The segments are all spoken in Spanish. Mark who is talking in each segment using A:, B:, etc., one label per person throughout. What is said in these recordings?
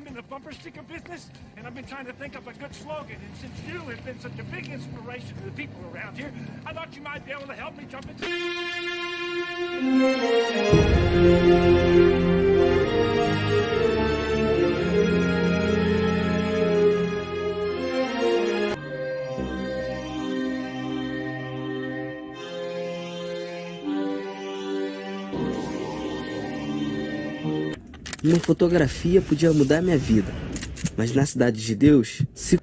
A: I'm in the bumper sticker business, and I've been trying to think up a good slogan. And since you have been such a big inspiration to the people around here, I thought you might be able to help me jump into...
B: Uma fotografia podia mudar minha vida, mas na Cidade de Deus, se...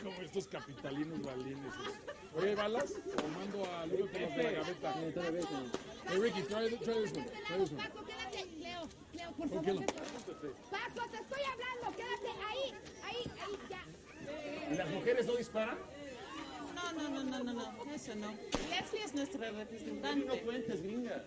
C: Como estos capitalinos balines. Oye, ¿balas? O mando a Lupe por los de la gaveta. Hey, Ricky, try this one. Try this one.
D: Paco, quédate. Leo, por favor. Paco, te estoy hablando. Quédate ahí, ya.
C: ¿Y las mujeres no disparan?
E: No, eso no. Leslie es nuestra representante.
C: No cuentes, gringa.